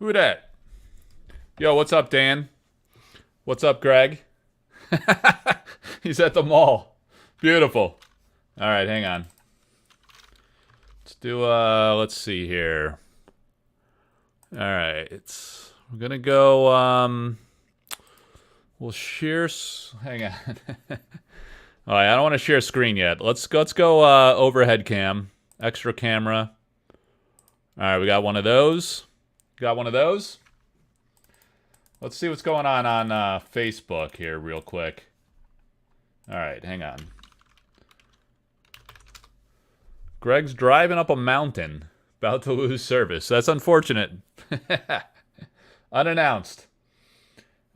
Who dat? Yo, what's up, Dan? What's up, Greg? He's at the mall. Beautiful. All right, hang on. Let's do, let's see here. All right, we're gonna go, we'll share, hang on. All right, I don't want to share screen yet. Let's go, overhead cam, extra camera. All right, we got one of those. Got one of those. Let's see what's going on Facebook here real quick. All right, hang on. Greg's driving up a mountain, about to lose service. That's unfortunate. Unannounced.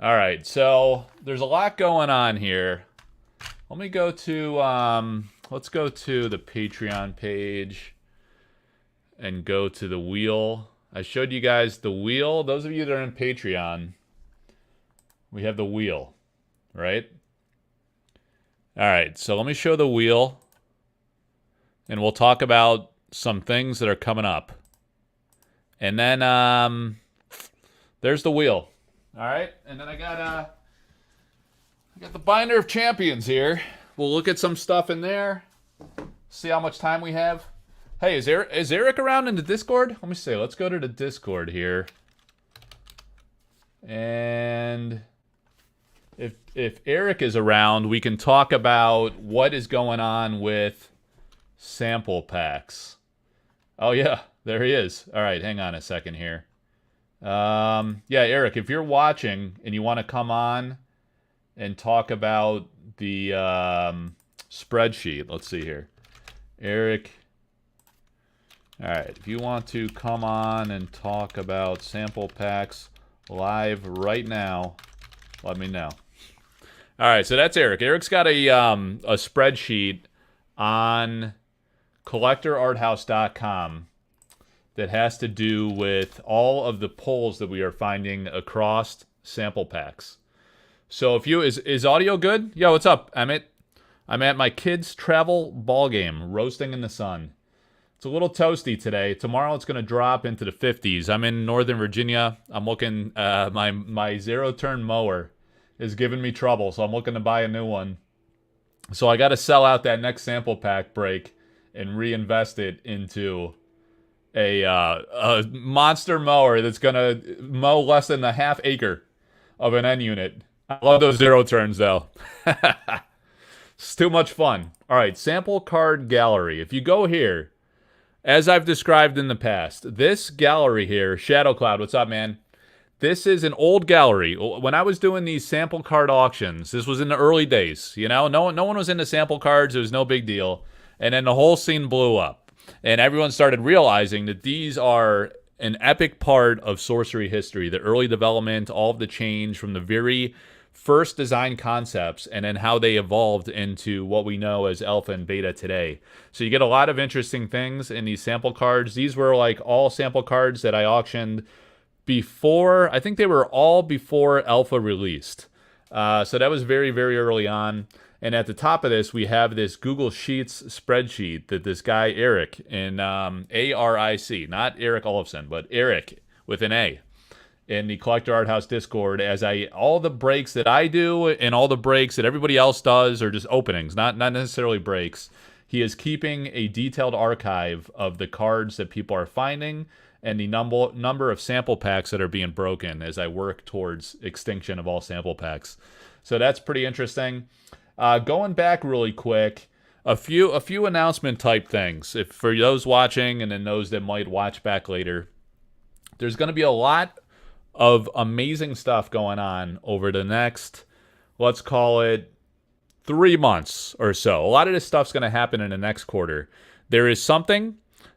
All right, so there's a lot going on here. Let me go to, let's go to the Patreon page and go to the wheel. I showed you guys the wheel. Those of you that are in Patreon, we have the wheel, right? All right, so let me show the wheel, and we'll talk about some things that are coming up. And then, there's the wheel. All right, and then I got the binder of champions here. We'll look at some stuff in there, see how much time we have. Hey, is Eric around in the Discord? Let me see. Let's go to the Discord here. And if Eric is around, we can talk about what is going on with sample packs. Oh yeah, there he is. All right, hang on a second here. Yeah, Eric, if you're watching and you want to come on and talk about the spreadsheet, let's see here. Eric, all right, if you want to come on and talk about sample packs live right now, let me know. All right, so that's Eric. Eric's got a spreadsheet on collectorarthouse.com that has to do with all of the polls that we are finding across sample packs. So if you is audio good? Yo, what's up, Emmett? I'm at my kids' travel ball game, roasting in the sun. It's a little toasty today. Tomorrow it's going to drop into the 50s. I'm in Northern Virginia. I'm looking, my zero-turn mower is giving me trouble, so I'm looking to buy a new one. So I got to sell out that next sample pack break and reinvest it into a monster mower that's going to mow less than a half acre of an end unit. I love those zero turns, though. It's too much fun. All right, sample card gallery. If you go here, as I've described in the past, this gallery here, Shadow Cloud, what's up, man? This is an old gallery. When I was doing these sample card auctions, this was in the early days, you know? No one was into sample cards. It was no big deal. And then the whole scene blew up. And everyone started realizing that these are an epic part of sorcery history. The early development, all of the change from the very first design concepts, and then how they evolved into what we know as alpha and beta today. So you get a lot of interesting things in these sample cards. These were like all sample cards that I auctioned before. I think they were all before alpha released. So that was very, very early on. And at the top of this, we have this Google Sheets spreadsheet that this guy, Eric, in A-R-I-C, not Eric Olofsson, but Eric with an A, in the Collector Art House Discord, as all the breaks that I do and all the breaks that everybody else does are just openings, not necessarily breaks. He is keeping a detailed archive of the cards that people are finding and the number of sample packs that are being broken as I work towards extinction of all sample packs. So that's pretty interesting. Going back really quick, a few announcement type things. If for those watching and then those that might watch back later, there's going to be a lot of amazing stuff going on over the next, let's call it 3 months or so. A lot of this stuff's going to happen in the next quarter. There is something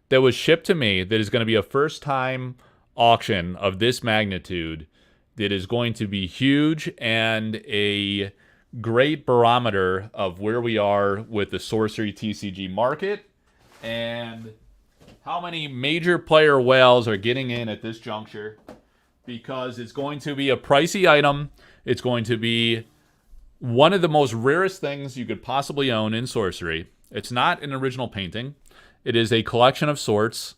that was shipped to me that is going to be a first-time auction of this magnitude that is going to be huge and a great barometer of where we are with the Sorcery TCG market and how many major player whales are getting in at this juncture, because it's going to be a pricey item. It's going to be one of the most rarest things you could possibly own in Sorcery. It's not an original painting. It is a collection of sorts,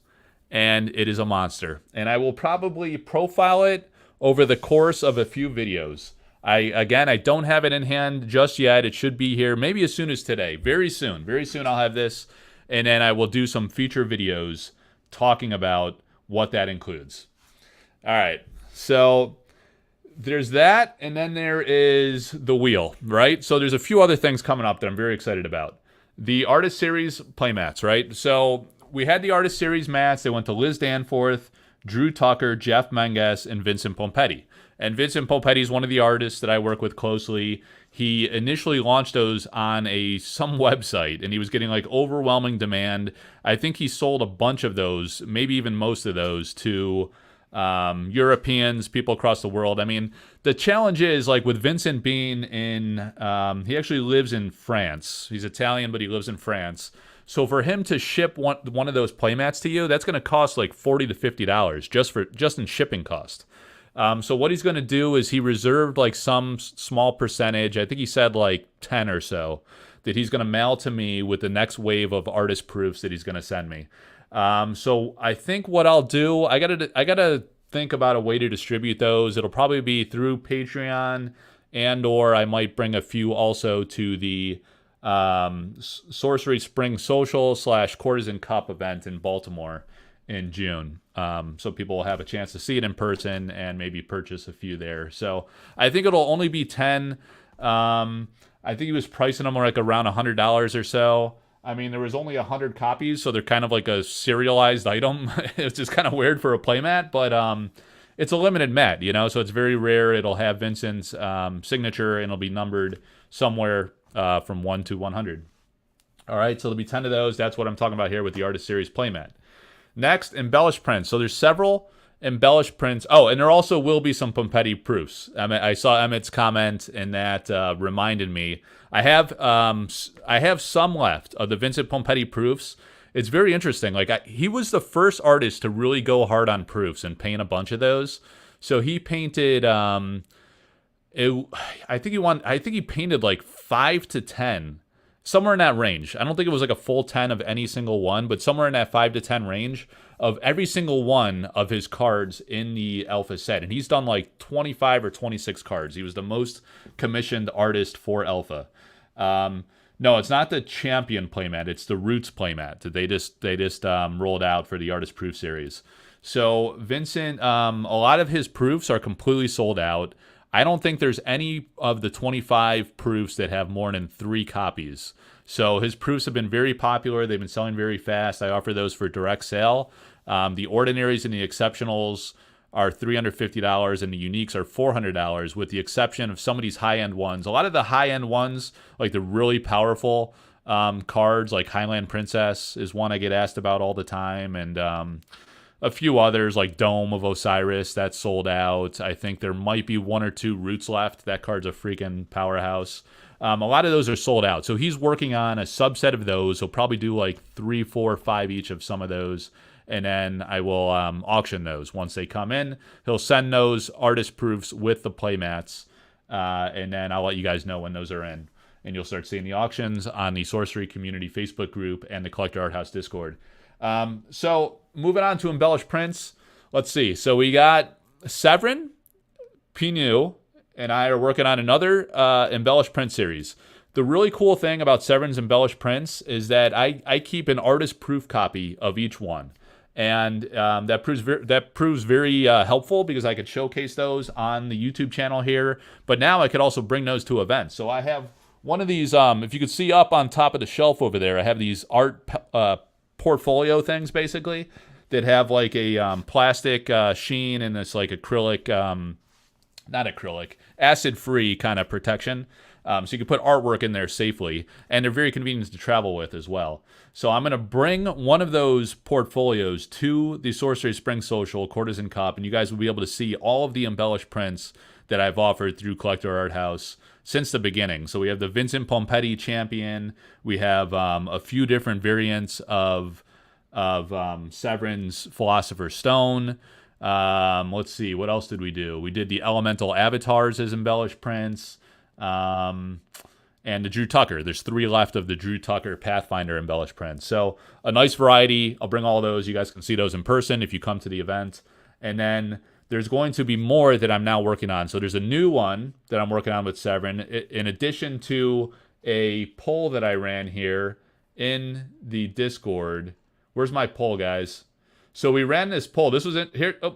and it is a monster. And I will probably profile it over the course of a few videos. I don't have it in hand just yet. It should be here maybe as soon as today. Very soon I'll have this, and then I will do some feature videos talking about what that includes. All right, so there's that, and then there is the wheel, right? So there's a few other things coming up that I'm very excited about. The Artist Series playmats, right? So we had the Artist Series mats. They went to Liz Danforth, Drew Tucker, Jeff Menges, and Vincent Pompetti. And Vincent Pompetti is one of the artists that I work with closely. He initially launched those on some website, and he was getting like overwhelming demand. I think he sold a bunch of those, maybe even most of those, to Europeans, people across the world. I mean, the challenge is, like, with Vincent being in, he actually lives in France. He's Italian, but he lives in France. So for him to ship one of those playmats to you, that's going to cost like $40 to $50 just in shipping cost. So what he's going to do is he reserved like some small percentage, I think he said like 10 or so, that he's going to mail to me with the next wave of artist proofs that he's going to send me. So I think what I'll do, I gotta think about a way to distribute those. It'll probably be through Patreon, and or I might bring a few also to the Sorcery Spring Social / Courtesan Cup event in Baltimore in June. So people will have a chance to see it in person and maybe purchase a few there. So I think it'll only be 10. I think he was pricing them like around $100 or so. I mean, there was only 100 copies, so they're kind of like a serialized item. It's just kind of weird for a playmat, but it's a limited mat, you know, so it's very rare. It'll have Vincent's signature, and it'll be numbered somewhere from 1 to 100. All right, so there'll be 10 of those. That's what I'm talking about here with the Artist Series playmat. Next, embellished prints. So there's several embellished prints. Oh, and there also will be some Pompetti proofs. I saw Emmett's comment, and that reminded me. I have some left of the Vincent Pompetti proofs. It's very interesting. Like, he was the first artist to really go hard on proofs and paint a bunch of those. So he painted. I think he painted like 5 to 10. Somewhere in that range. I don't think it was like a full 10 of any single one, but somewhere in that 5 to 10 range of every single one of his cards in the Alpha set. And he's done like 25 or 26 cards. He was the most commissioned artist for Alpha. No, it's not the Champion playmat. It's the Roots playmat that they just rolled out for the Artist Proof series. So Vincent, a lot of his proofs are completely sold out. I don't think there's any of the 25 proofs that have more than 3 copies. So his proofs have been very popular. They've been selling very fast. I offer those for direct sale. The ordinaries and the exceptionals are $350, and the uniques are $400, with the exception of some of these high-end ones. A lot of the high-end ones, like the really powerful cards, like Highland Princess is one I get asked about all the time, and a few others like Dome of Osiris, that's sold out. I think there might be 1 or 2 Roots left. That card's a freaking powerhouse. A lot of those are sold out. So he's working on a subset of those. He'll probably do like 3, 4, 5 each of some of those. And then I will auction those once they come in. He'll send those artist proofs with the playmats. And then I'll let you guys know when those are in. And you'll start seeing the auctions on the Sorcery Community Facebook group and the Collector Art House Discord. So moving on to embellished prints. Let's see. So we got Severin, Pinu, and I are working on another embellished print series. The really cool thing about Severin's embellished prints is that I keep an artist proof copy of each one. And that proves very helpful, because I could showcase those on the YouTube channel here. But now I could also bring those to events. So I have one of these, if you could see up on top of the shelf over there, I have these art portfolio things, basically, that have like a plastic sheen and this like acrylic, not acrylic, acid-free kind of protection. So you can put artwork in there safely, and they're very convenient to travel with as well. So I'm going to bring one of those portfolios to the Sorcery Spring Social Courtesan Cup, and you guys will be able to see all of the embellished prints that I've offered through Collector Art House since the beginning. So we have the Vincent Pompetti Champion. We have a few different variants of Severin's Philosopher's Stone. Let's see, what else did we do? We did the Elemental Avatars as embellished prints. and the Drew Tucker. There's 3 left of the Drew Tucker Pathfinder embellished prints. So a nice variety. I'll bring all those. You guys can see those in person if you come to the event. And then there's going to be more that I'm now working on. So there's a new one that I'm working on with Severin, in addition to a poll that I ran here in the Discord. Where's my poll, guys? So we ran this poll. This was in here. Oh,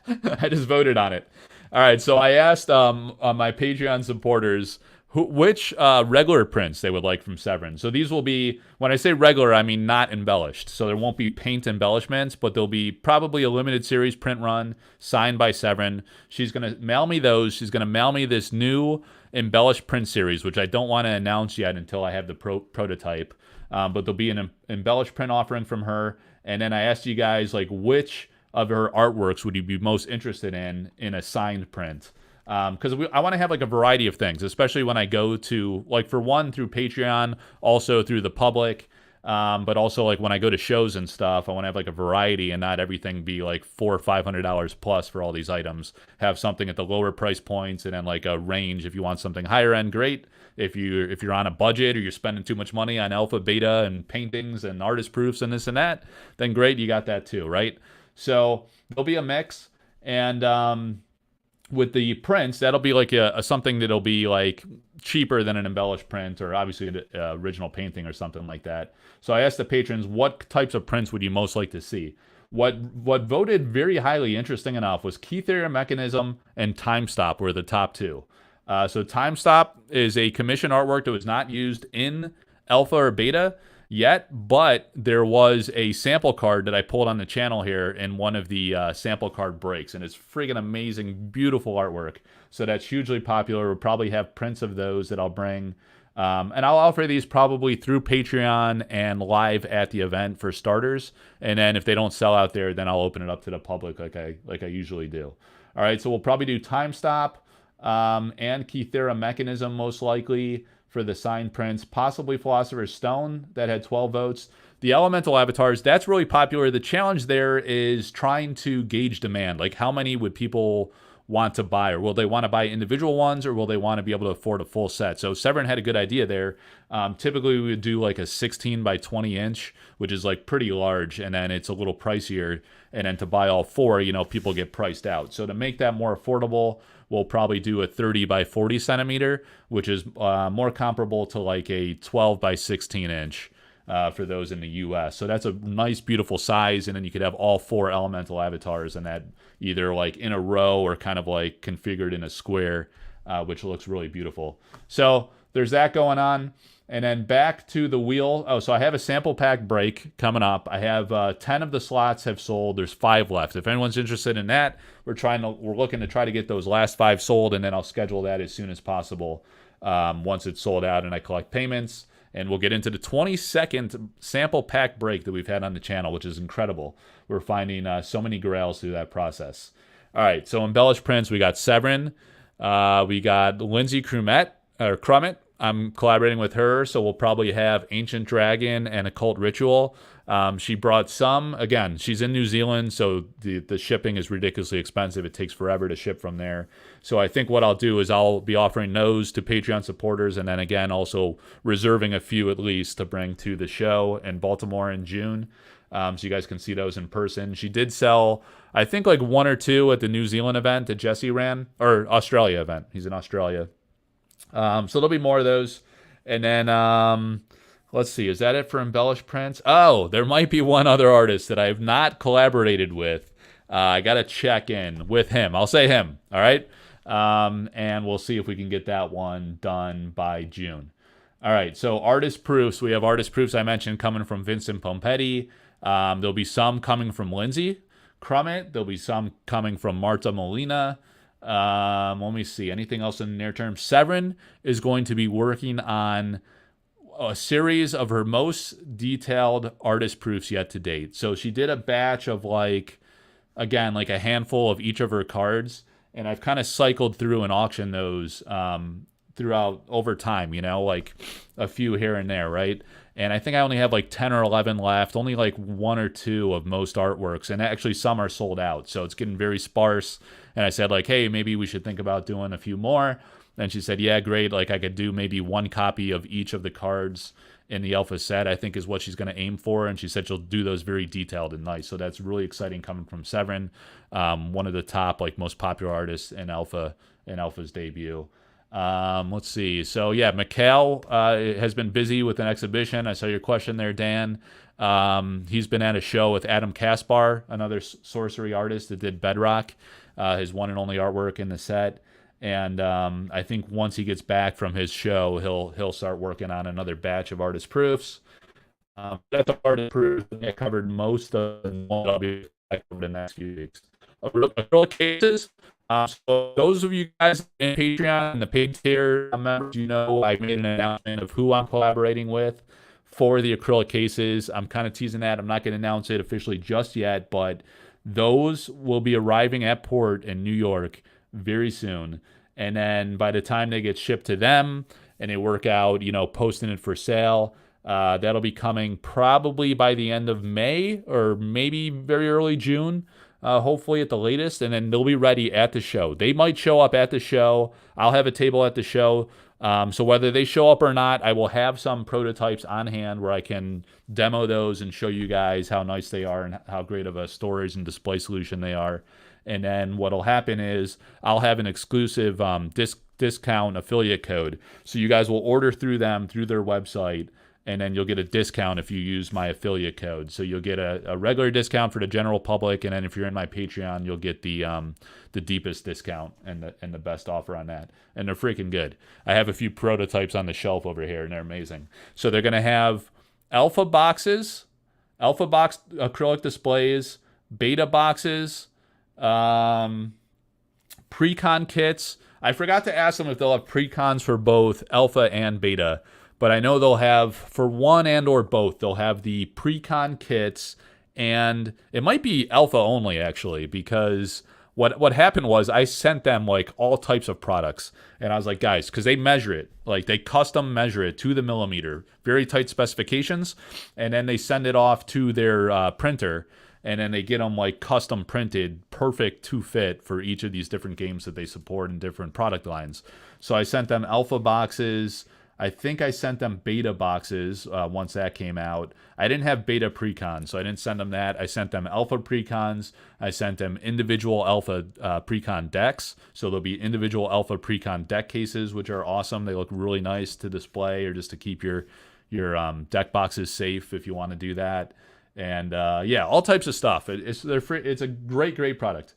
I just voted on it. All right. So I asked my Patreon supporters which regular prints they would like from Severin. So these will be, when I say regular, I mean not embellished. So there won't be paint embellishments, but there'll be probably a limited series print run signed by Severin. She's going to mail me those. She's going to mail me this new embellished print series, which I don't want to announce yet until I have the prototype. But there'll be an embellished print offering from her. And then I asked you guys, like, which of her artworks would you be most interested in a signed print? Because I want to have like a variety of things, especially when I go to, like, for one, through Patreon, also through the public, but also like when I go to shows and stuff, I want to have like a variety and not everything be like $400 or $500 plus for all these items. Have something at the lower price points and then like a range if you want something higher end, great. If you're on a budget or you're spending too much money on alpha, beta, and paintings and artist proofs and this and that, then great, you got that too, right? So there'll be a mix, and with the prints, that'll be like a something that'll be like cheaper than an embellished print, or obviously an original painting or something like that. So I asked the patrons, what types of prints would you most like to see? What voted very highly, interesting enough, was Kether Mechanism and Time Stop were the top 2. So Time Stop is a commission artwork that was not used in alpha or beta yet, but there was a sample card that I pulled on the channel here in one of the sample card breaks, and it's friggin' amazing, beautiful artwork. So that's hugely popular. We'll probably have prints of those that I'll bring. And I'll offer these probably through Patreon and live at the event for starters. And then if they don't sell out there, then I'll open it up to the public like I usually do. All right, so we'll probably do Time Stop and Kether Mechanism most likely for the signed prints, possibly Philosopher's Stone that had 12 votes. The Elemental Avatars, that's really popular. The challenge there is trying to gauge demand. Like, how many would people want to buy? Or will they want to buy individual ones, or will they want to be able to afford a full set? So Severin had a good idea there. Typically, we would do like a 16 by 20 inch, which is like pretty large, and then it's a little pricier. And then to buy all 4, people get priced out. So to make that more affordable, we'll probably do a 30 by 40 centimeter, which is more comparable to like a 12 by 16 inch for those in the US. So that's a nice, beautiful size. And then you could have all 4 elemental avatars in that, either like in a row or kind of like configured in a square, which looks really beautiful. So there's that going on. And then back to the wheel. Oh, so I have a sample pack break coming up. I have 10 of the slots have sold. There's 5 left. If anyone's interested in that, we're looking to try to get those last 5 sold, and then I'll schedule that as soon as possible once it's sold out and I collect payments. And we'll get into the 20-second sample pack break that we've had on the channel, which is incredible. We're finding so many grails through that process. All right, so embellished prints, we got Severin. We got Lindsay Crummett. I'm collaborating with her, so we'll probably have Ancient Dragon and Occult Ritual. She brought some. Again, she's in New Zealand, so the shipping is ridiculously expensive. It takes forever to ship from there. So I think what I'll do is I'll be offering those to Patreon supporters, and then again also reserving a few at least to bring to the show in Baltimore in June. So you guys can see those in person. She did sell, I think, like 1 or 2 at the New Zealand event that Jesse ran, or Australia event. He's in Australia. So there'll be more of those. And then, let's see, is that it for embellished prints? Oh, there might be one other artist that I have not collaborated with. I got to check in with him. I'll say him, all right? And we'll see if we can get that one done by June. All right, so artist proofs. We have artist proofs I mentioned coming from Vincent Pompetti. There'll be some coming from Lindsay Crummett. There'll be some coming from Marta Molina. Let me see. Anything else in the near term? Severin is going to be working on a series of her most detailed artist proofs yet to date. So she did a batch of like a handful of each of her cards, and I've kind of cycled through and auctioned those throughout over time, like a few here and there, right? And I think I only have like 10 or 11 left, only like 1 or 2 of most artworks. And actually some are sold out. So it's getting very sparse. And I said like, hey, maybe we should think about doing a few more. Then she said, yeah, great. Like I could do maybe one copy of each of the cards in the alpha set, I think is what she's going to aim for. And she said she'll do those very detailed and nice. So that's really exciting coming from Severin, one of the top, like most popular artists in Alpha's debut. Let's see. So yeah, Mikhail has been busy with an exhibition. I saw your question there, Dan. He's been at a show with Adam Kaspar, another sorcery artist that did Bedrock, his one and only artwork in the set. And I think once he gets back from his show, he'll start working on another batch of artist proofs. That's artist proofs. I covered most of them. I'll be back over the next few weeks. Acrylic cases. So those of you guys in Patreon and the paid tier members, you know I made an announcement of who I'm collaborating with for the acrylic cases. I'm kind of teasing that. I'm not going to announce it officially just yet, but those will be arriving at port in New York very soon. And then by the time they get shipped to them and they work out, posting it for sale, that'll be coming probably by the end of May or maybe very early June. Hopefully at the latest, and then they'll be ready at the show. They might show up at the show. I'll have a table at the show. So whether they show up or not, I will have some prototypes on hand where I can demo those and show you guys how nice they are and how great of a storage and display solution they are. And then what'll happen is I'll have an exclusive discount affiliate code. So you guys will order through them, through their website, and then you'll get a discount if you use my affiliate code. So you'll get a regular discount for the general public, and then if you're in my Patreon, you'll get the deepest discount and the best offer on that. And they're freaking good. I have a few prototypes on the shelf over here, and they're amazing. So they're going to have alpha boxes, alpha box acrylic displays, beta boxes, precon kits. I forgot to ask them if they'll have precons for both alpha and beta. But I know they'll have, for one and or both, they'll have the precon kits, and it might be alpha only, actually, because what happened was I sent them, like, all types of products. And I was like, guys, because they measure it. Like, they custom measure it to the millimeter. Very tight specifications. And then they send it off to their printer, and then they get them, like, custom printed, perfect to fit for each of these different games that they support in different product lines. So I sent them alpha boxes. I think I sent them beta boxes once that came out. I didn't have beta precons, so I didn't send them that. I sent them alpha precons. I sent them individual alpha precon decks. So there'll be individual alpha precon deck cases, which are awesome. They look really nice to display or just to keep your deck boxes safe if you want to do that. And yeah, all types of stuff. It's a great product.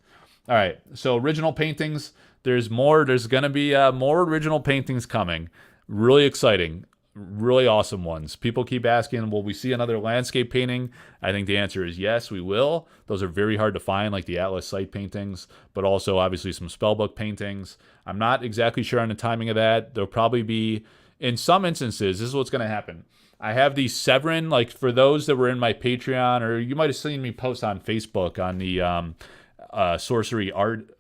All right, so original paintings. There's more. There's going to be more original paintings coming. Really exciting, really awesome ones. People keep asking, will we see another landscape painting? I think the answer is yes, we will. Those are very hard to find, like the Atlas site paintings, but also obviously some spellbook paintings. I'm not exactly sure on the timing of that. There'll probably be, in some instances, this is what's going to happen. I have the Severin, like for those that were in my Patreon, or you might have seen me post on Facebook on the Sorcery Art,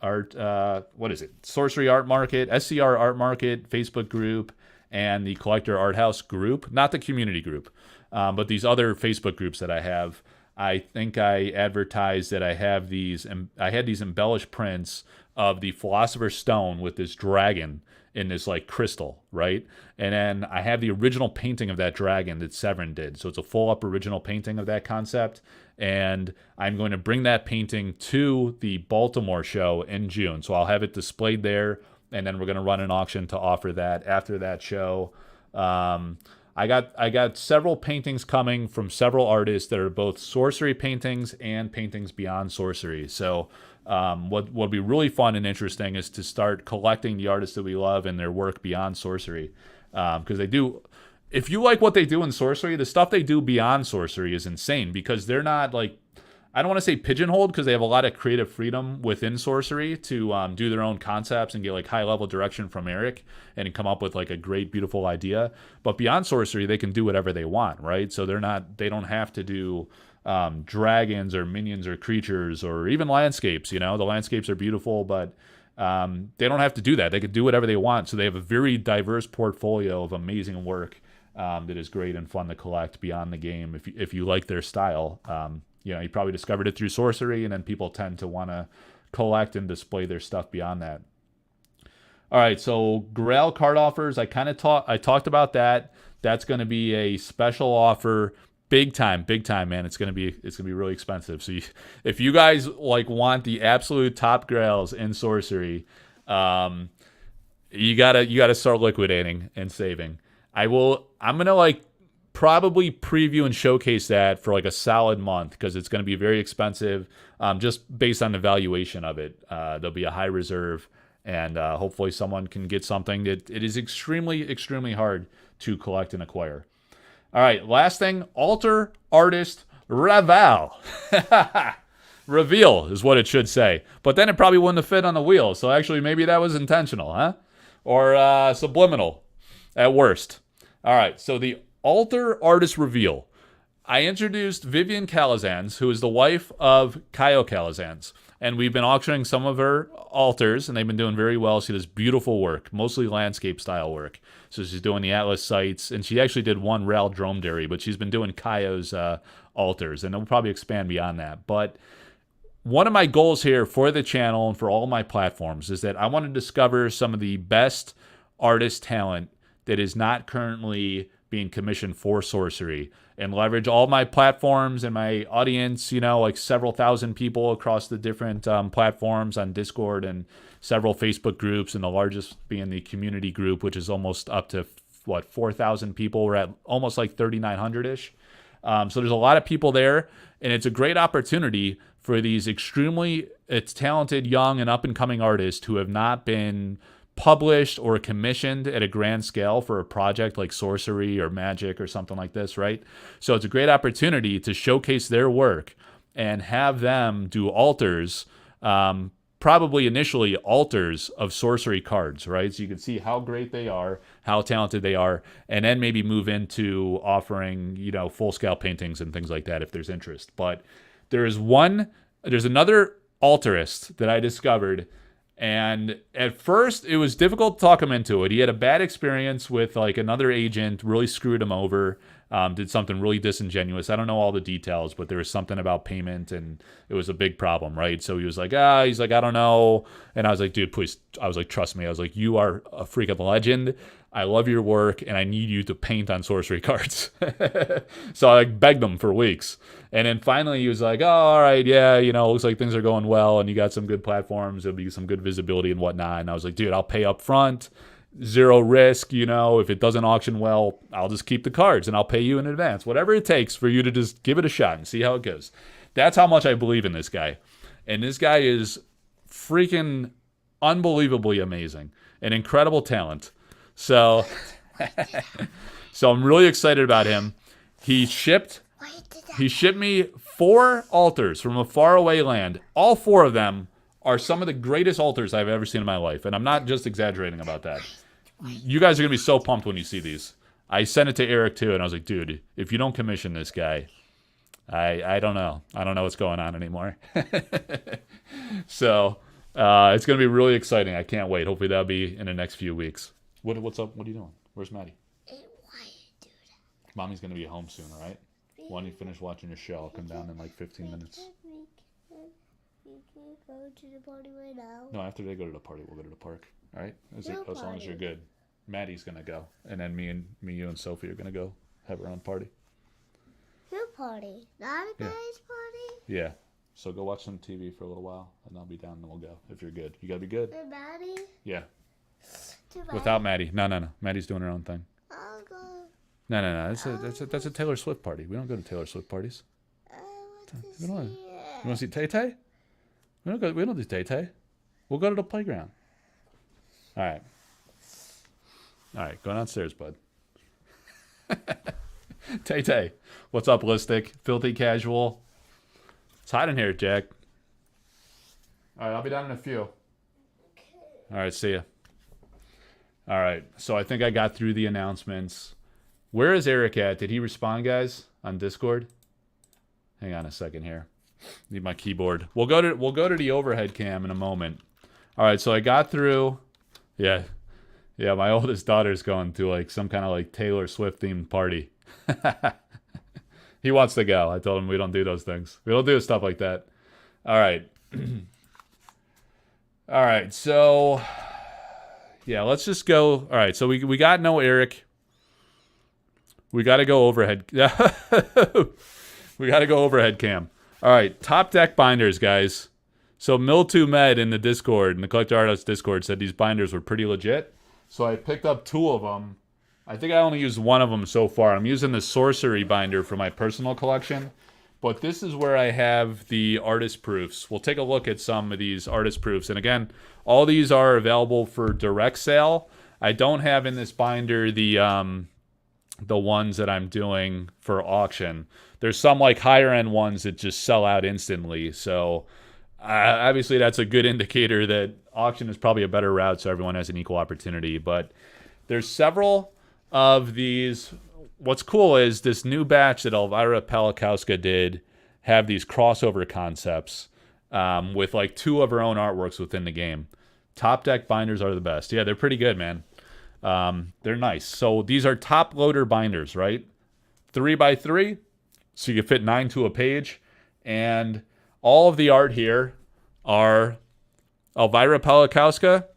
what is it? Sorcery Art Market, SCR Art Market Facebook group, and the Collector Art House group, not the community group, but these other Facebook groups that I have. I think I advertised that I had these embellished prints of the Philosopher's Stone with this dragon in this like crystal, right? And then I have the original painting of that dragon that Severin did. So it's a full up original painting of that concept. And I'm going to bring that painting to the Baltimore show in June. So I'll have it displayed there. And then we're going to run an auction to offer that after that show. I got several paintings coming from several artists that are both sorcery paintings and paintings beyond sorcery. So what'll be really fun and interesting is to start collecting the artists that we love and their work beyond sorcery. Because they do, if you like what they do in sorcery, the stuff they do beyond sorcery is insane because they're not like, I don't want to say pigeonholed because they have a lot of creative freedom within sorcery to do their own concepts and get like high level direction from Eric and come up with like a great, beautiful idea. But beyond sorcery, they can do whatever they want, right? So they don't have to do dragons or minions or creatures or even landscapes. The landscapes are beautiful, but they don't have to do that. They could do whatever they want. So they have a very diverse portfolio of amazing work that is great and fun to collect beyond the game if you like their style. You probably discovered it through sorcery, and then people tend to want to collect and display their stuff beyond that. All right, so Grail card offers. I talked about that. That's going to be a special offer, big time, man. It's going to be really expensive. So if you guys like want the absolute top Grails in Sorcery, you gotta start liquidating and saving. I'm gonna like probably preview and showcase that for like a solid month because it's gonna be very expensive, just based on the valuation of it. There'll be a high reserve, and hopefully someone can get something that it is extremely hard to collect and acquire. All right, last thing, Altar Artist Raval. Reveal is what it should say. But then it probably wouldn't have fit on the wheel. So actually, maybe that was intentional, huh? Or subliminal at worst. All right, so the Altar Artist Reveal. I introduced Vivian Calazans, who is the wife of Kaio Calazans. And we've been auctioning some of her altars, and they've been doing very well. She does beautiful work, mostly landscape style work. So she's doing the Atlas sites, and she actually did one Ral Dromedary, but she's been doing Kaio's altars, and it'll probably expand beyond that. But one of my goals here for the channel and for all my platforms is that I want to discover some of the best artist talent that is not currently being commissioned for Sorcery and leverage all my platforms and my audience, like several thousand people across the different platforms on Discord and several Facebook groups, and the largest being the community group, which is almost up to, 4,000 people. We're at almost like 3,900-ish. So there's a lot of people there, and it's a great opportunity for these extremely talented, young, and up-and-coming artists who have not been published or commissioned at a grand scale for a project like Sorcery or Magic or something like this, right? So it's a great opportunity to showcase their work and have them do altars, probably initially altars of Sorcery cards, right? So you can see how great they are, how talented they are, and then maybe move into offering, full-scale paintings and things like that if there's interest. But there's another altarist that I discovered, and at first it was difficult to talk him into it. He had a bad experience with like another agent, really screwed him over, did something really disingenuous. I don't know all the details, but there was something about payment, and it was a big problem, right? So he was like, I don't know. And I was like, dude, please. I was like, trust me. I was like, you are a freaking legend. I love your work, and I need you to paint on Sorcery cards. So I begged him for weeks. And then finally he was like, oh, all right, yeah, looks like things are going well, and you got some good platforms. There'll be some good visibility and whatnot. And I was like, dude, I'll pay up front, zero risk. If it doesn't auction well, I'll just keep the cards, and I'll pay you in advance. Whatever it takes for you to just give it a shot and see how it goes. That's how much I believe in this guy. And this guy is freaking unbelievably amazing. An incredible talent. So I'm really excited about him. He shipped me 4 altars from a faraway land. All 4 of them are some of the greatest altars I've ever seen in my life. And I'm not just exaggerating about that. You guys are going to be so pumped when you see these. I sent it to Eric too, and I was like, dude, if you don't commission this guy, I don't know. I don't know what's going on anymore. So it's going to be really exciting. I can't wait. Hopefully that'll be in the next few weeks. What's up? What are you doing? Where's Maddie? Dude. Mommy's going to be home soon, all right? When you finish watching your show, I'll come down in like 15 minutes. We can go to the party right now. No, after they go to the party, we'll go to the park, all right? As long as you're good. Maddie's going to go, and then me, you, and Sophie are going to go have our own party. Your party? Not a guy's party? Yeah. So go watch some TV for a little while, and I'll be down, and we'll go if you're good. You got to be good. With Maddie? Yeah. Without Maddie. No. Maddie's doing her own thing. I'll go. No. That's a Taylor Swift party. We don't go to Taylor Swift parties. You want to see Tay Tay? We don't do Tay Tay. We'll go to the playground. All right. Go downstairs, bud. Tay Tay. What's up, Listic? Filthy Casual. It's hot in here, Jack. All right, I'll be down in a few. All right, see ya. All right, so I think I got through the announcements. Where is Eric at? Did he respond, guys, on Discord? Hang on a second here. Need my keyboard. We'll go to the overhead cam in a moment. All right, so I got through. Yeah, my oldest daughter's going to like some kind of like Taylor Swift themed party. He wants to go. I told him we don't do those things. We don't do stuff like that. All right. All right, so Yeah, let's just go. All right, so we got no Eric. We got to go overhead. We got to go overhead cam. All right, top deck binders, guys. So Miltu Med in the Discord, in the Collector Art House Discord, said these binders were pretty legit. So I picked up 2 of them. I think I only used 1 of them so far. I'm using the Sorcery binder for my personal collection. But this is where I have the artist proofs. We'll take a look at some of these artist proofs. And again, all these are available for direct sale. I don't have in this binder the ones that I'm doing for auction. There's some like higher end ones that just sell out instantly. So obviously that's a good indicator that auction is probably a better route so everyone has an equal opportunity. But there's several of these. What's cool is this new batch that Elvira Palikowska did have these crossover concepts with like 2 of her own artworks within the game. Top deck binders are the best. Yeah, they're pretty good, man. They're nice. So these are top loader binders, right? 3x3, so you can fit 9 to a page. And all of the art here are Elvira Palikowska,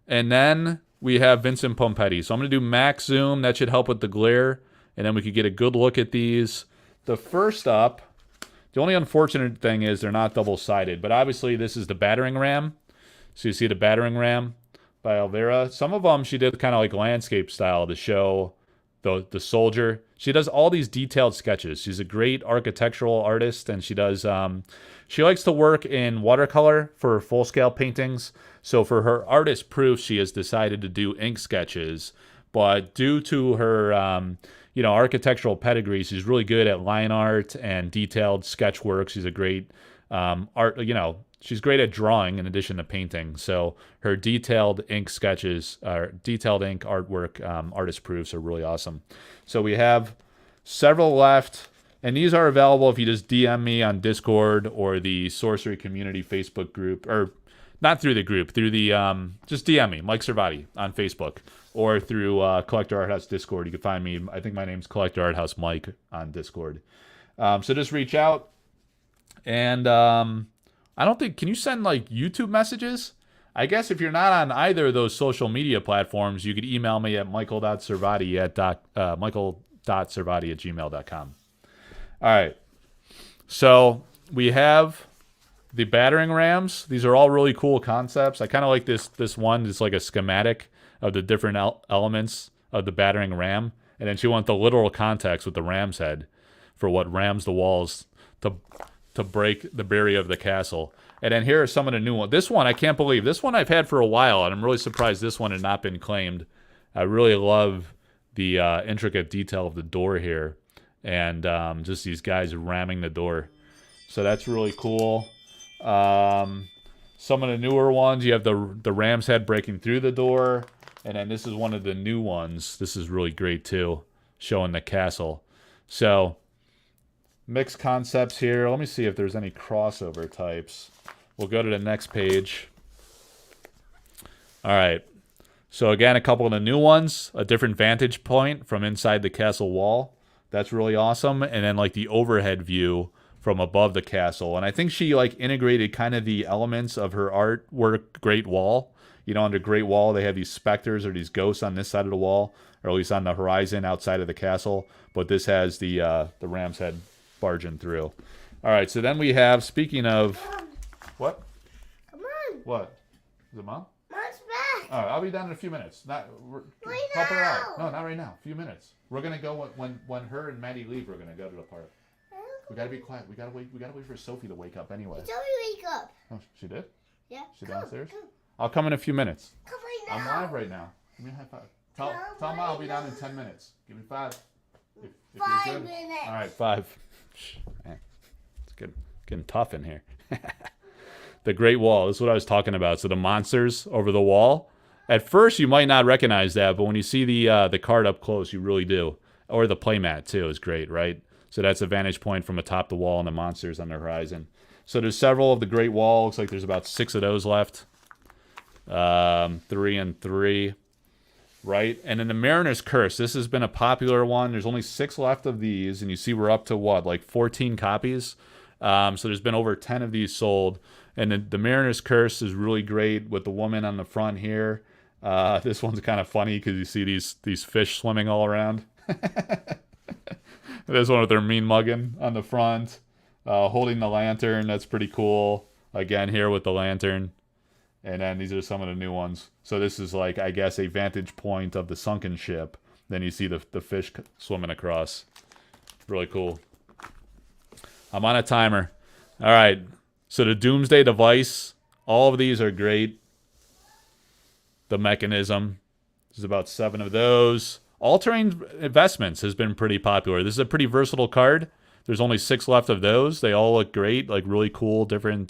and then we have Vincent Pompetti. So I'm going to do max zoom. That should help with the glare. And then we could get a good look at these. The first up, the only unfortunate thing is they're not double-sided. But obviously this is the battering ram. So you see the battering ram by Elvira. Some of them she did kind of like landscape style to show the soldier. She does all these detailed sketches. She's a great architectural artist, and she does she likes to work in watercolor for full-scale paintings. So for her artist proof, she has decided to do ink sketches. But due to her architectural pedigree, she's really good at line art and detailed sketch work. She's a great she's great at drawing in addition to painting. So her detailed ink sketches, detailed ink artwork, artist proofs are really awesome. So we have several left, and these are available if you just DM me on Discord or the Sorcery Community Facebook group, or not through the group, through the, just DM me, Mike Servati on Facebook, or through Collector Art House Discord. You can find me, I think my name's Collector Art House Mike on Discord. So just reach out, and I don't think, can you send like YouTube messages? I guess if you're not on either of those social media platforms, you could email me at michael.servati@gmail.com. All right. So we have the battering rams. These are all really cool concepts. I kind of like this one. It's like a schematic of the different elements of the battering ram. And then she wants the literal context with the ram's head for what rams the walls to break the barrier of the castle. And then here are some of the new ones. This one, I can't believe. This one I've had for a while, and I'm really surprised this one had not been claimed. I really love the intricate detail of the door here, and just these guys ramming the door. So that's really cool. Some of the newer ones, you have the ram's head breaking through the door, and then this is one of the new ones. This is really great too, showing the castle. So mixed concepts here. Let me see if there's any crossover types. We'll go to the next page. All right. So again, a couple of the new ones. A different vantage point from inside the castle wall. That's really awesome. And then like the overhead view from above the castle. And I think she like integrated kind of the elements of her artwork Great Wall. You know, under Great Wall, they have these specters or these ghosts on this side of the wall, or at least on the horizon outside of the castle. But this has the ram's head barging through. All right, so then we have, speaking of... What? Come on. What? Is it Mom? Mom's back. All right, I'll be down in a few minutes. Help her out. No, not right now. A few minutes. We're gonna go when her and Maddie leave. We're gonna go to the park. We gotta be quiet. We gotta wait for Sophie to wake up anyway. Sophie, wake up. Oh, she did? Yeah. She downstairs? Come. I'll come in a few minutes. Come right now. I'm live right now. Give me a high five. Tell Mom I'll be down in 10 minutes. Give me 5. If 5 minutes. All right, 5. Man, it's getting tough in here. The Great Wall. This is what I was talking about. So the monsters over the wall. At first, you might not recognize that, but when you see the card up close, you really do. Or the playmat, too, is great, right? So that's a vantage point from atop the wall and the monsters on the horizon. So there's several of the Great Wall. Looks like there's about 6 of those left. 3 and 3. Right? And then the Mariner's Curse. This has been a popular one. There's only 6 left of these. And you see we're up to, what, like 14 copies? So there's been over 10 of these sold. And the Mariner's Curse is really great with the woman on the front here. This one's kind of funny because you see these fish swimming all around. There's one with their mean mugging on the front, holding the lantern. That's pretty cool. Again, here with the lantern. And then these are some of the new ones. So this is like, I guess, a vantage point of the sunken ship. Then you see the fish swimming across. Really cool. I'm on a timer. All right. So the Doomsday Device. All of these are great. The mechanism. There's about 7 of those. All-terrain investments has been pretty popular. This is a pretty versatile card. There's only 6 left of those. They all look great, like really cool, different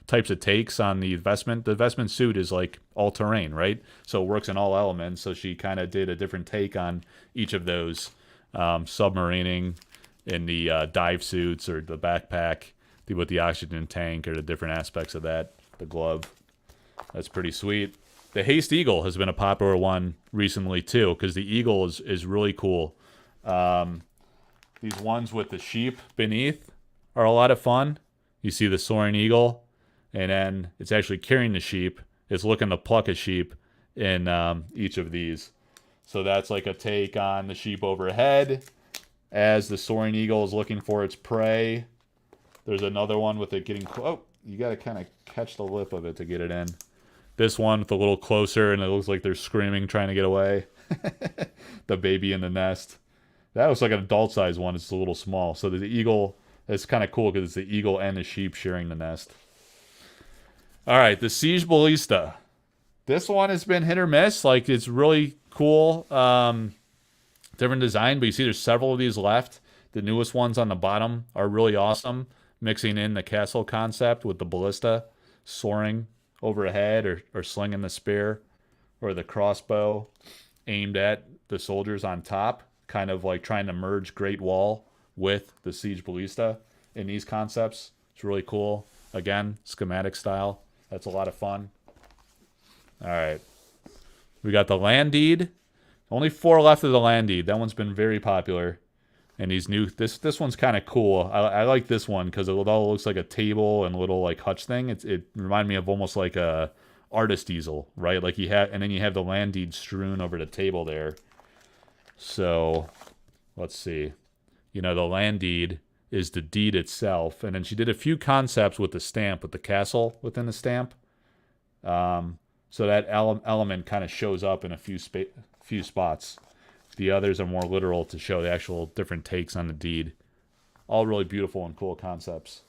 types of takes on the investment. The investment suit is like all-terrain, right? So it works in all elements. So she kind of did a different take on each of those. Submarining in the dive suits or the backpack with the oxygen tank or the different aspects of that. The glove. That's pretty sweet. The Haste Eagle has been a popular one recently too, because the eagle is really cool. These ones with the sheep beneath are a lot of fun. You see the soaring eagle, and then it's actually carrying the sheep. It's looking to pluck a sheep in each of these. So that's like a take on the sheep overhead as the soaring eagle is looking for its prey. There's another one with it getting... Oh, you got to kind of catch the lip of it to get it in. This one with a little closer, and it looks like they're screaming, trying to get away. The baby in the nest. That looks like an adult-sized one. It's a little small. So the eagle is kind of cool because it's the eagle and the sheep sharing the nest. All right, the Siege Ballista. This one has been hit or miss. Like, it's really cool. Different design, but you see there's several of these left. The newest ones on the bottom are really awesome. Mixing in the castle concept with the ballista soaring overhead or slinging the spear or the crossbow aimed at the soldiers on top, kind of like trying to merge Great Wall with the Siege Ballista in these concepts. It's really cool. Again, schematic style. That's a lot of fun. All right. We got the Land Deed. Only 4 left of the Land Deed. That one's been very popular. And these new, this one's kind of cool. I like this one because it all looks like a table and little like hutch thing. It reminded me of almost like a artist easel, right? Like you have, and then you have the Land Deed strewn over the table there. So let's see. You know, the Land Deed is the deed itself, and then she did a few concepts with the stamp, with the castle within the stamp. So that element kind of shows up in a few spots. The others are more literal to show the actual different takes on the deed. All really beautiful and cool concepts.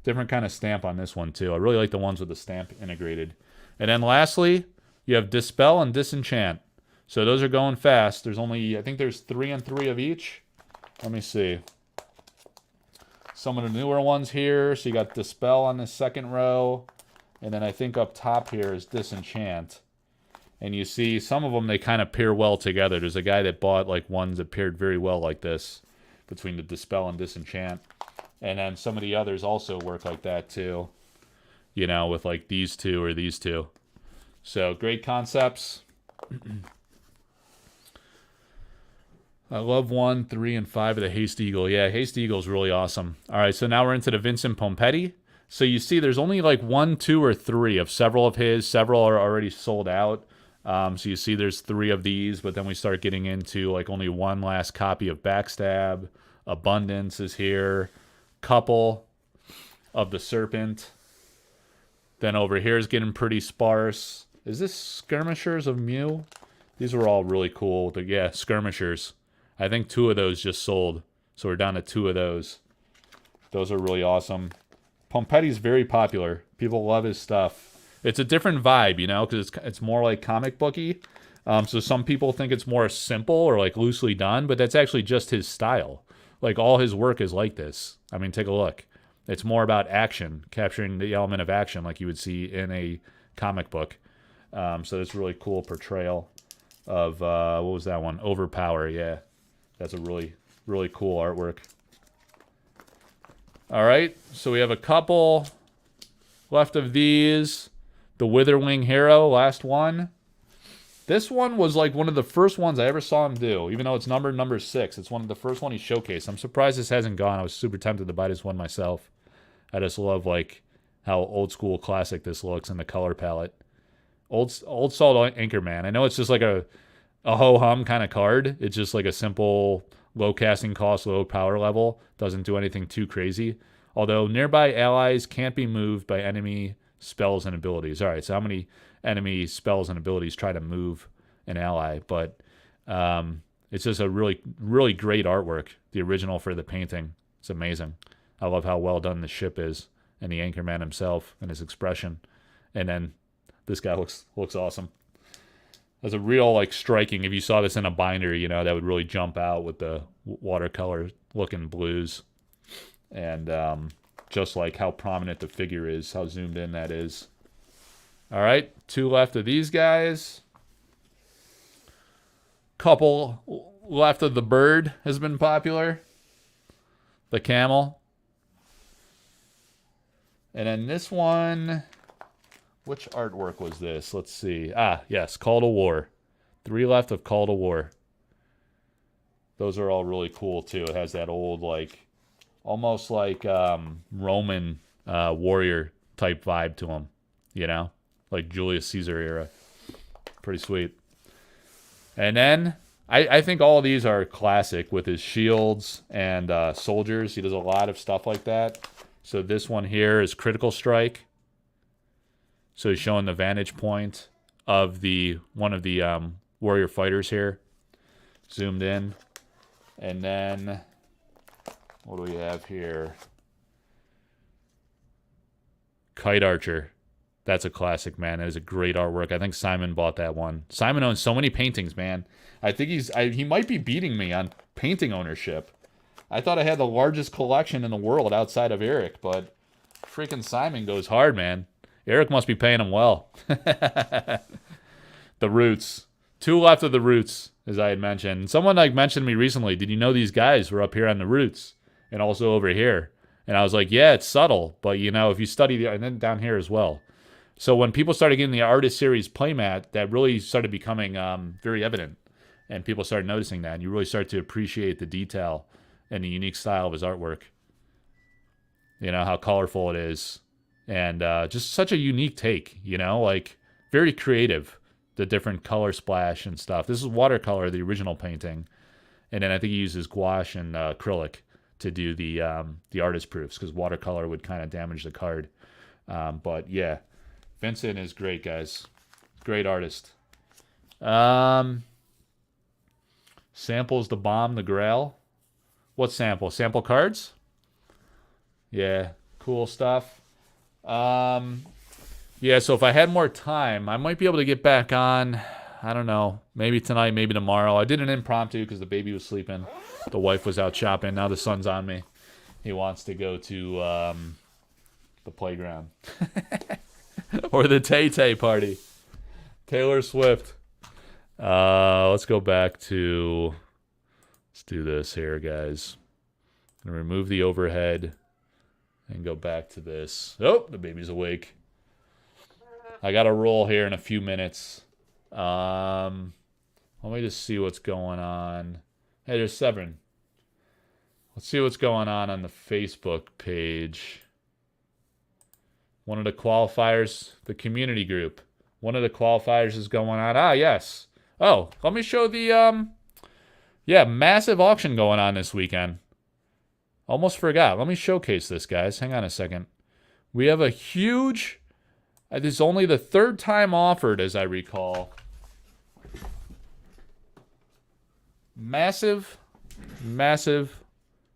Different kind of stamp on this one, too. I really like the ones with the stamp integrated. And then lastly, you have Dispel and Disenchant. So those are going fast. There's only, I think there's 3 and 3 of each. Let me see. Some of the newer ones here. So you got Dispel on the second row. And then I think up top here is Disenchant. And you see some of them, they kind of pair well together. There's a guy that bought like ones that paired very well like this between the Dispel and Disenchant. And then some of the others also work like that too. You know, with like these two or these two. So great concepts. I love 1, 3, and 5 of the Haste Eagle. Yeah, Haste Eagle is really awesome. All right, so now we're into the Vincent Pompetti. So you see there's only like 1, 2, or 3 of several of his. Several are already sold out. So you see there's 3 of these, but then we start getting into like only 1 last copy of Backstab. Abundance is here. Couple of the Serpent. Then over here is getting pretty sparse. Is this Skirmishers of Mew? These were all really cool. Yeah, Skirmishers. I think 2 of those just sold. So we're down to 2 of those. Those are really awesome. Pompetti's very popular. People love his stuff. It's a different vibe, you know, because it's more like comic booky. So some people think it's more simple or like loosely done, but that's actually just his style. Like all his work is like this. I mean, take a look. It's more about action, capturing the element of action like you would see in a comic book. So it's really cool portrayal of, what was that one? Overpower, yeah. That's a really, really cool artwork. All right, so we have a couple left of these. The Witherwing Hero, last one. This one was like one of the first ones I ever saw him do, even though it's number 6. It's one of the first one he showcased. I'm surprised this hasn't gone. I was super tempted to buy this one myself. I just love like how old school classic this looks and the color palette. Old Salt Anchorman. I know it's just like a ho-hum kind of card. It's just like a simple low casting cost, low power level. Doesn't do anything too crazy. Although nearby allies can't be moved by enemy spells and abilities. All right, so how many enemy spells and abilities try to move an ally? But it's just a really, really great artwork. The original for the painting. It's amazing. I love how well done the ship is and the Anchorman himself and his expression. And then this guy looks awesome. That's a real, like, striking. If you saw this in a binder, you know, that would really jump out with the watercolor looking blues. And just like how prominent the figure is, how zoomed in that is. All right, 2 left of these guys. Couple left of the bird has been popular. The camel. And then this one, which artwork was this? Let's see. Ah, yes, Call to War. 3 left of Call to War. Those are all really cool, too. It has that old, like, almost like Roman warrior type vibe to them, you know? Like Julius Caesar era. Pretty sweet. And then, I think all of these are classic with his shields and soldiers. He does a lot of stuff like that. So this one here is Critical Strike. So he's showing the vantage point of one of the warrior fighters here. Zoomed in. And then, what do we have here? Kite Archer. That's a classic, man. That is a great artwork. I think Simon bought that one. Simon owns so many paintings, man. I think he might be beating me on painting ownership. I thought I had the largest collection in the world outside of Eric, but freaking Simon goes hard, man. Eric must be paying him well. The Roots. 2 left of the Roots, as I had mentioned. Someone mentioned to me recently, did you know these guys were up here on the Roots and also over here? And I was like, yeah, it's subtle, but you know, if you study and then down here as well. So when people started getting the Artist Series playmat, that really started becoming very evident. And people started noticing that. And you really start to appreciate the detail and the unique style of his artwork. You know, how colorful it is. And just such a unique take, you know? Like, very creative. The different color splash and stuff. This is watercolor, the original painting. And then I think he uses gouache and acrylic to do the artist proofs. Because watercolor would kind of damage the card. But, yeah. Vincent is great, guys. Great artist. Samples the bomb, the Grail. What sample? Sample cards? Yeah, cool stuff. Yeah, so if I had more time, I might be able to get back on, I don't know, maybe tonight, maybe tomorrow. I did an impromptu because the baby was sleeping. The wife was out shopping. Now the son's on me. He wants to go to the playground. Or the Tay-Tay party. Taylor Swift. Let's go back to... Let's do this here, guys. I'm going to remove the overhead and go back to this. Oh, the baby's awake. I got to roll here in a few minutes. Let me just see what's going on. Hey, there's 7. Let's see what's going on the Facebook page. One of the qualifiers, the community group. One of the qualifiers is going on. Ah, yes. Oh, let me show the, massive auction going on this weekend. Almost forgot. Let me showcase this, guys. Hang on a second. We have a huge, this is only the 3rd time offered, as I recall. Massive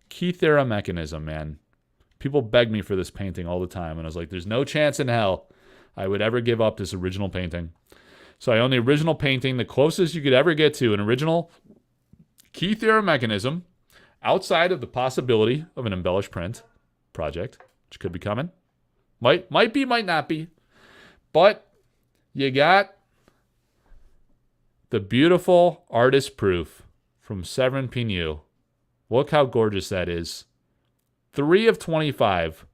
Kether mechanism, man. People beg me for this painting all the time, and I was like, there's no chance in hell I would ever give up this original painting. So I own the original painting, the closest you could ever get to an original Kether mechanism, outside of the possibility of an embellished print project, which could be coming. Might be, might not be. But you got the beautiful artist proof from Severin Pignou. Look how gorgeous that is. 3 of 25.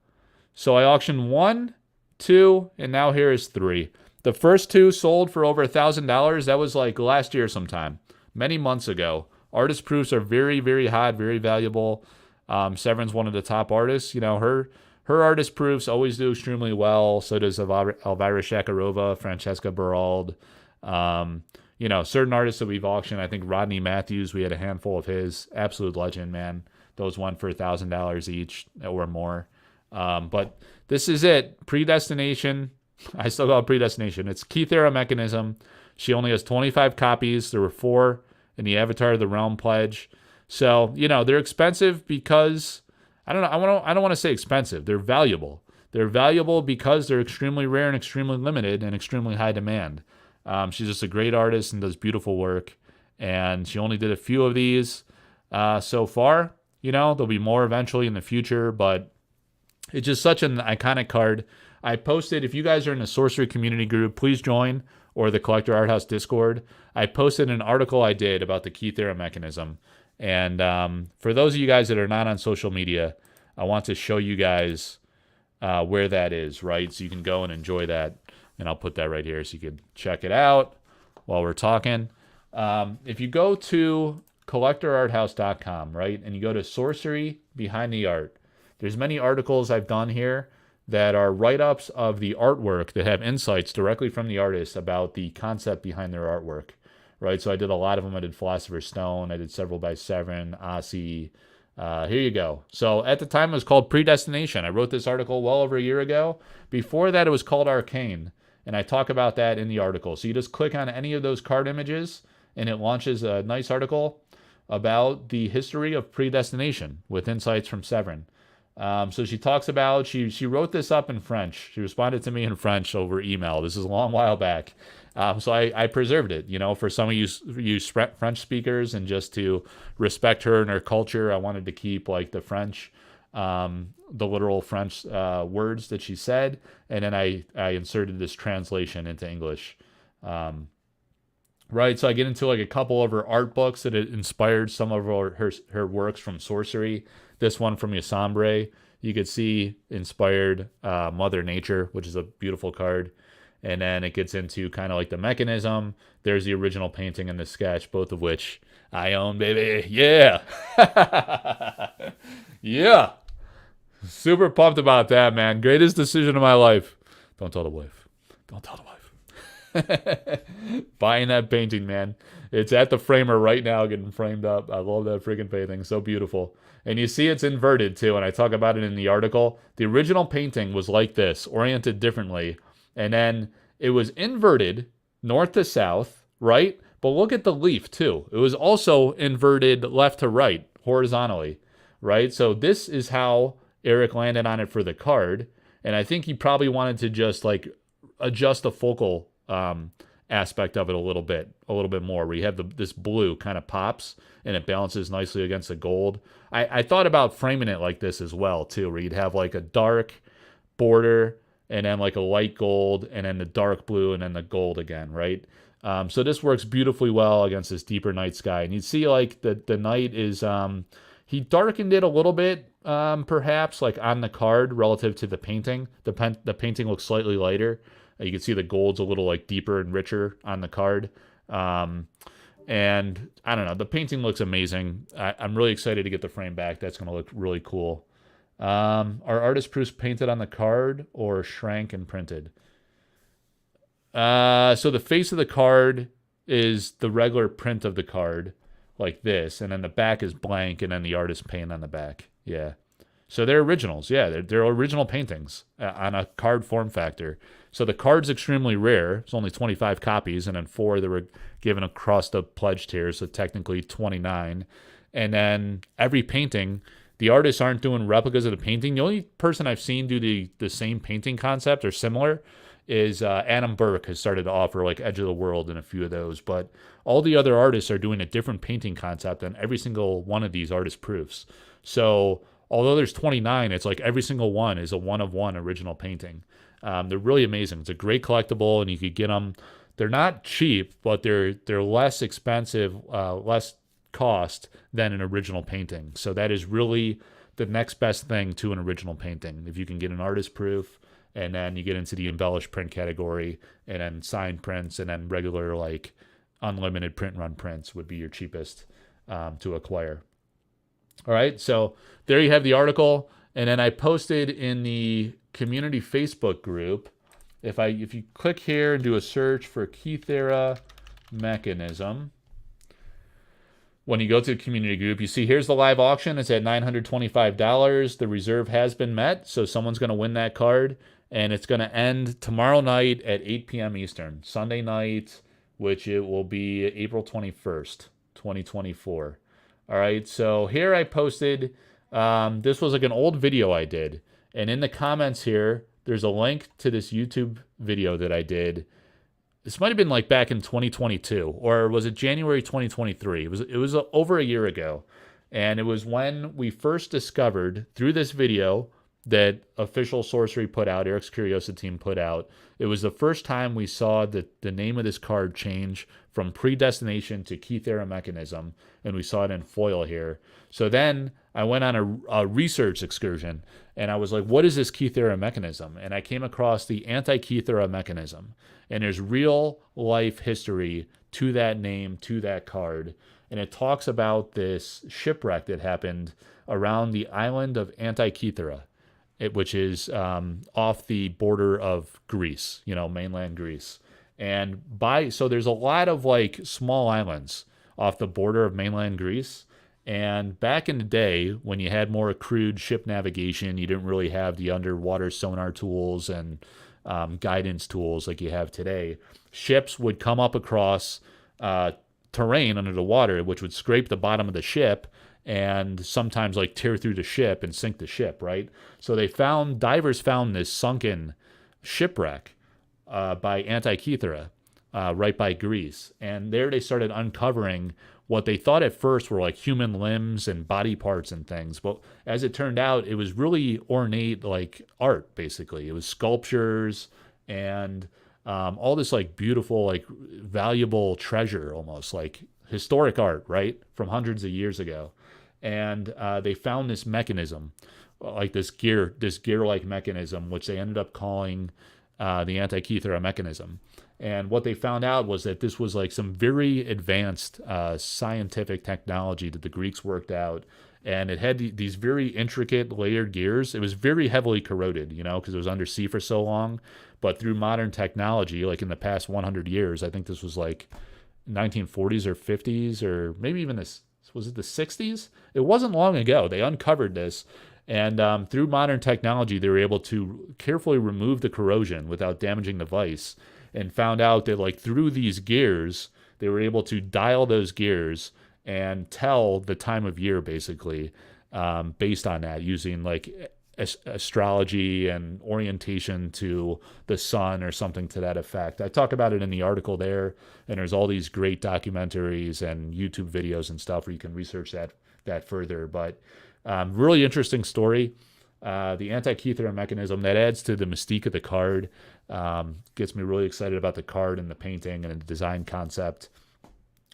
So I auctioned 1, 2, and now here is 3. The first 2 sold for over $1,000. That was like last year sometime, many months ago. Artist proofs are very, very hot, very valuable. Severin's one of the top artists. You know, her her artist proofs always do extremely well. So does Elvira Shakarova, Francesca Berald. Certain artists that we've auctioned. I think Rodney Matthews, we had a handful of his. Absolute legend, man. Those went for $1,000 each or more. But this is it. Predestination. I still call it Predestination. It's Kether Mechanism. She only has 25 copies. There were 4 in the Avatar of the Realm pledge. So, they're expensive because, I don't know, I don't want to say expensive. They're valuable. They're valuable because they're extremely rare and extremely limited and extremely high demand. She's just a great artist and does beautiful work. And she only did a few of these so far. There'll be more eventually in the future, but it's just such an iconic card. I posted, if you guys are in the Sorcery community group, please join, or the Collector Art House Discord. I posted an article I did about the Kether Mechanism. And for those of you guys that are not on social media, I want to show you guys where that is, right? So you can go and enjoy that. And I'll put that right here so you can check it out while we're talking. If you go to collectorarthouse.com, right, and you go to Sorcery Behind the Art, there's many articles I've done here that are write-ups of the artwork that have insights directly from the artist about the concept behind their artwork, right? So I did a lot of them. I did Philosopher's Stone. I did several by Severin, Ossie. Here you go. So at the time, it was called Predestination. I wrote this article well over a year ago. Before that, it was called Arcane, and I talk about that in the article. So you just click on any of those card images, and it launches a nice article about the history of predestination with insights from Severin. So she talks about, she wrote this up in French. She responded to me in French over email. This is a long while back. So I preserved it, for some of you French speakers, and just to respect her and her culture, I wanted to keep like the French, the literal French words that she said. And then I inserted this translation into English. Right, so I get into like a couple of her art books that had inspired some of her works from Sorcery. This one from Ysambre, you could see inspired Mother Nature, which is a beautiful card. And then it gets into kind of like the mechanism. There's the original painting and the sketch, both of which I own, baby. Yeah. Yeah. Super pumped about that, man. Greatest decision of my life. Don't tell the wife. Don't tell the wife. Buying that painting, man. It's at the framer right now, getting framed up. I love that freaking painting. So beautiful. And you see it's inverted too, and I talk about it in the article. The original painting was like this, oriented differently. And then it was inverted north to south, right? But look at the leaf too. It was also inverted left to right, horizontally, right? So this is how Eric landed on it for the card. And I think he probably wanted to just like adjust the focal aspect of it a little bit more, where you have this blue kind of pops and it balances nicely against the gold. I thought about framing it like this as well too, where you'd have like a dark border and then like a light gold and then the dark blue and then the gold again, right? So this works beautifully well against this deeper night sky. And you see like the night is, he darkened it a little bit, perhaps like on the card relative to the painting. The painting looks slightly lighter. You can see the gold's a little like deeper and richer on the card. And I don't know, the painting looks amazing. I'm really excited to get the frame back. That's going to look really cool. Are artist proofs painted on the card or shrank and printed? So the face of the card is the regular print of the card, like this, and then the back is blank, and then the artist paint on the back. Yeah. So they're originals. Yeah, they're original paintings on a card form factor. So the card's extremely rare. It's only 25 copies, and then 4 that were given across the pledge tier, so technically 29. And then every painting, the artists aren't doing replicas of the painting. The only person I've seen do the same painting concept or similar is Adam Burke has started to offer like Edge of the World and a few of those. But all the other artists are doing a different painting concept on every single one of these artist proofs. So although there's 29, it's like every single one is a one-of-one original painting. They're really amazing. It's a great collectible, and you could get them. They're not cheap, but they're less expensive, less cost than an original painting. So that is really the next best thing to an original painting. If you can get an artist proof, and then you get into the embellished print category, and then signed prints, and then regular like unlimited print run prints would be your cheapest to acquire. All right, so there you have the article. And then I posted in the community Facebook group. If you click here and do a search for Kether mechanism, when you go to the community group, you see here's the live auction. It's at $925. The reserve has been met, so someone's going to win that card, and it's going to end tomorrow night at 8 p.m. Eastern, Sunday night, which it will be April 21st, 2024. All right, so here I posted, this was like an old video I did, and in the comments here, there's a link to this YouTube video that I did. This might have been like back in 2022, or was it January 2023? It was over a year ago, and it was when we first discovered through this video that Official Sorcery put out, Eric's Curiosa team put out. It was the first time we saw the name of this card change from Predestination to Kether Mechanism, and we saw it in foil here. So then I went on a research excursion, and I was like, what is this Kether Mechanism? And I came across the Anti-Kether Mechanism. And there's real life history to that name, to that card. And it talks about this shipwreck that happened around the island of Antikythera, which is off the border of Greece, mainland Greece. And so there's a lot of like small islands off the border of mainland Greece. And back in the day, when you had more crude ship navigation, you didn't really have the underwater sonar tools and guidance tools like you have today. Ships would come up across terrain under the water, which would scrape the bottom of the ship and sometimes like tear through the ship and sink the ship, right? So divers found this sunken shipwreck by Antikythera, right by Greece. And there they started uncovering what they thought at first were like human limbs and body parts and things. But as it turned out, it was really ornate, like art, basically. It was sculptures and all this like beautiful, like valuable treasure, almost like historic art, right? From hundreds of years ago. And they found this mechanism, like this gear-like mechanism, which they ended up calling the Antikythera mechanism. And what they found out was that this was like some very advanced scientific technology that the Greeks worked out. And it had these very intricate layered gears. It was very heavily corroded, because it was undersea for so long. But through modern technology, like in the past 100 years, I think this was like 1940s or 50s, or maybe even was it the 60s? It wasn't long ago. They uncovered this. And through modern technology, they were able to carefully remove the corrosion without damaging the vise, and found out that like through these gears, they were able to dial those gears and tell the time of year basically based on that, using like astrology and orientation to the sun or something to that effect. I talk about it in the article there, and there's all these great documentaries and YouTube videos and stuff where you can research that further. But really interesting story. The Antikythera mechanism, that adds to the mystique of the card. Gets me really excited about the card and the painting and the design concept.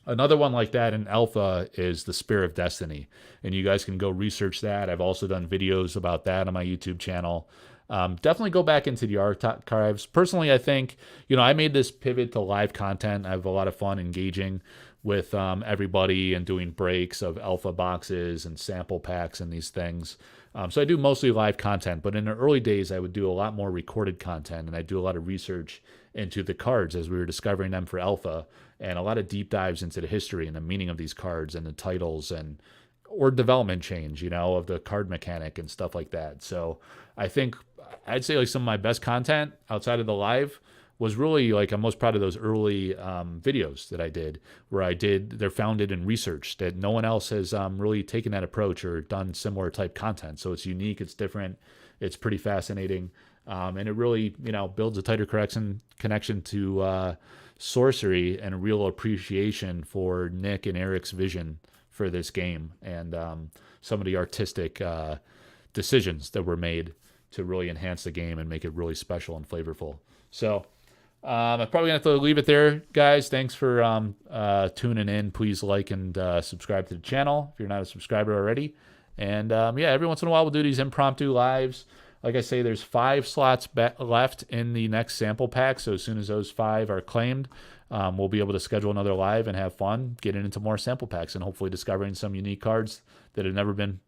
Another one like that in Alpha is the Spear of Destiny, and you guys can go research that. I've also done videos about that on my YouTube channel. Definitely go back into the archives. Personally, I think, I made this pivot to live content. I have a lot of fun engaging with everybody and doing breaks of alpha boxes and sample packs and these things. So I do mostly live content, but in the early days, I would do a lot more recorded content, and I do a lot of research into the cards as we were discovering them for alpha, and a lot of deep dives into the history and the meaning of these cards and the titles or development change, of the card mechanic and stuff like that. So I think I'd say like some of my best content outside of the live was really like, I'm most proud of those early videos that I did, where they're founded in research that no one else has really taken that approach or done similar type content. So it's unique, it's different, it's pretty fascinating. And it really, builds a tighter connection to sorcery and a real appreciation for Nick and Eric's vision for this game, and some of the artistic decisions that were made to really enhance the game and make it really special and flavorful. So I'm probably going to have to leave it there, guys. Thanks for tuning in. Please like and subscribe to the channel if you're not a subscriber already. And every once in a while we'll do these impromptu lives. Like I say, there's 5 slots left in the next sample pack. So as soon as those 5 are claimed, we'll be able to schedule another live and have fun getting into more sample packs and hopefully discovering some unique cards that have never been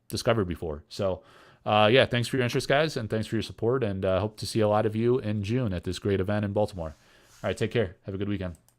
discovered before. So yeah, thanks for your interest, guys, and thanks for your support, and hope to see a lot of you in June at this great event in Baltimore. All right, take care. Have a good weekend.